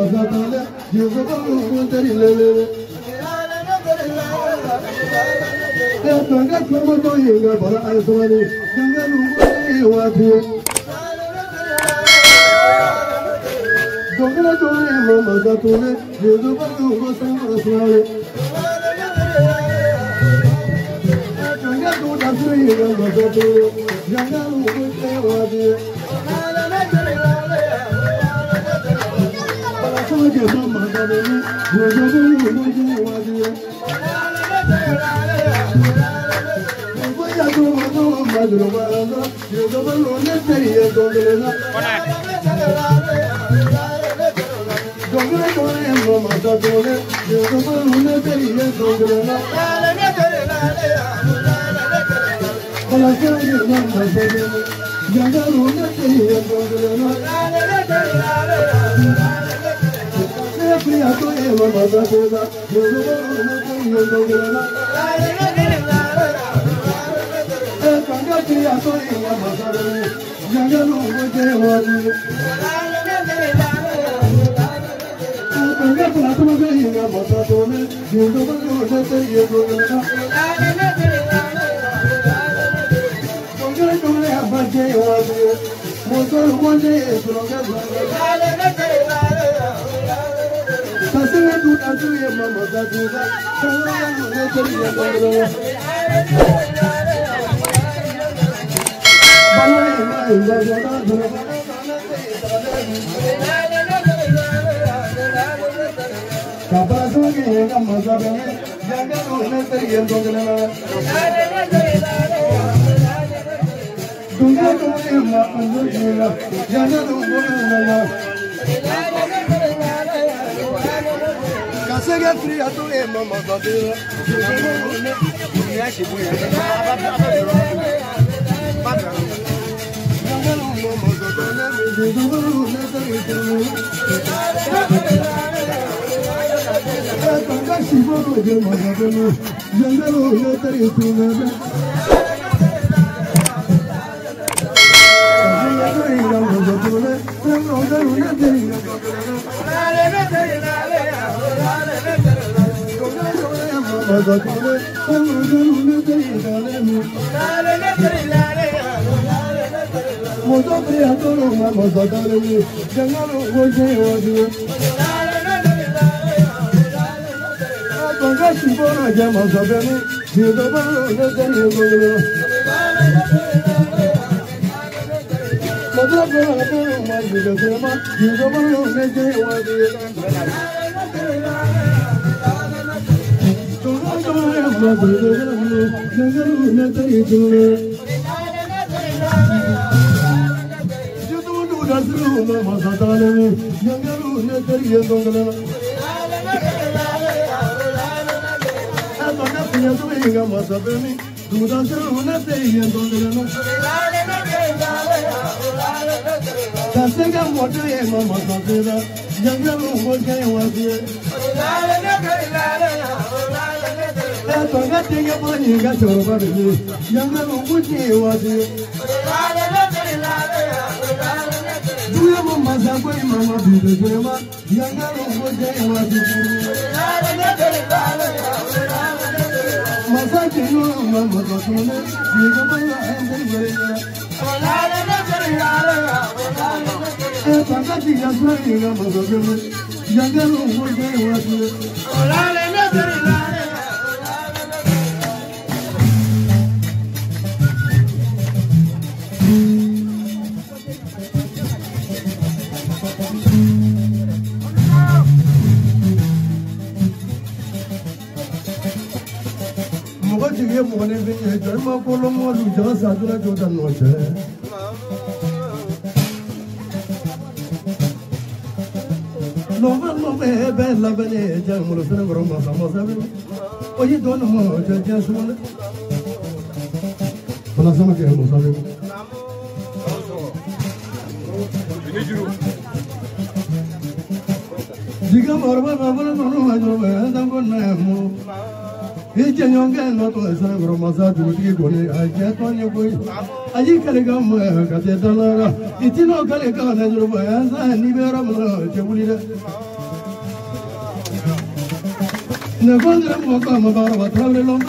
Mazatale, you go to the Lele. Don't come to you, but I saw it. You are here. Don't go to him, Mazatale, you go to the Lele. Don't go to him, Mazatale, you are here. Ijenyonge no to Sangro Masadu Goni, I get on your way. Ajikarigam, Catetala, Itino Calican, and Nibera Jabulida. Nagondra Mokama Barba, Travelon,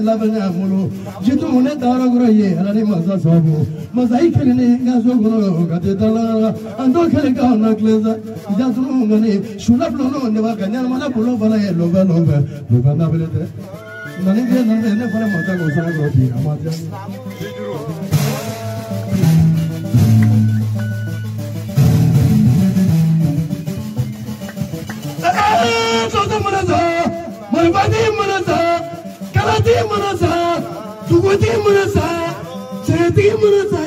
Lavanamulu, Jitune Daragoye, and Mazasabu, Mazaikini, Gazogro, Catetala, and Docalican, Clesa, Jatumani, Shulapno, Nevacana, Malapulova, Lova, Luvanability. Nanigan and never Matago Sagoti, Amata. My body Manasa, Kalati Manasa, Tuguti Manasa, Cheti Manasa,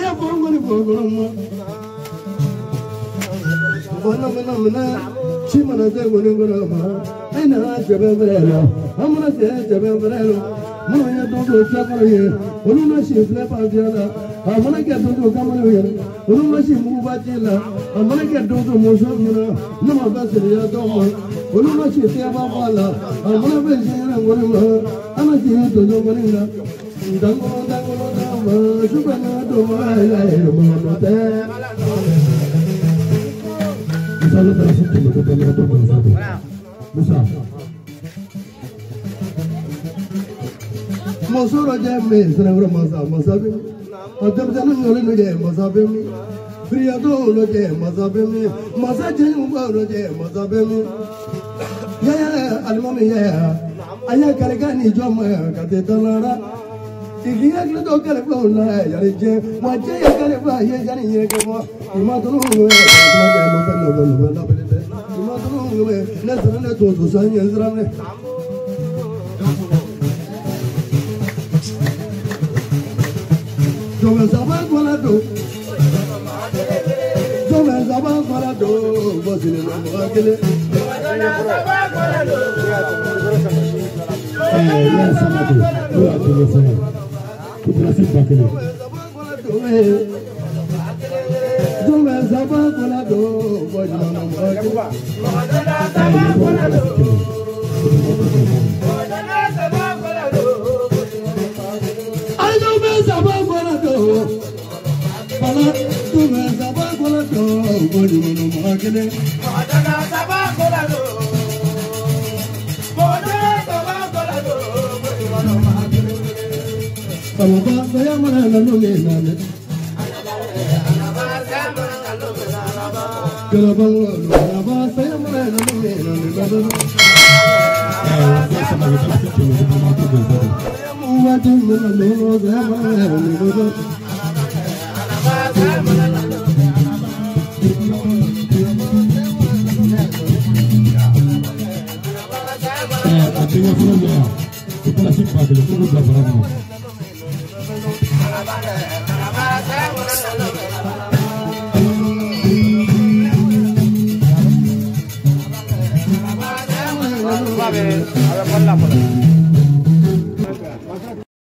Phenomena, Chimana, and I Jabeverello, I'm going to say Jabeverello, Moya don't go Sakari, Uluna she flap out the other, I'm going to get to come here, Uluna she move at Jilla, I'm going to get to Mosomuna, no more Basilia, don't want. Uluma she say about Walla, I'm going to be here and whatever, I'm a dear to the Marina. Dango, Supana, to my Mosoro Jam is never Masabi. Adamsan Masabi, Priado Loje, Masabi, Masajan Loje, Masabi. Yeah, Almami, yeah. I have Karagani Joma, Catetala. If you have no California, Yarije, what Jay Califa, Yaniko, you must know where let's run it to Sanyas Rame. Thomas Abacolado, Thomas Abacolado, was in the market. Yes, somebody, you are to listen. Thomas Abacolado, was in the market. I know Thomas Abacolado. Thomas Abacolado, was in the market. Saya mana lalu ni? Kalau bang, saya mana lalu ni? A ver, pon la bola.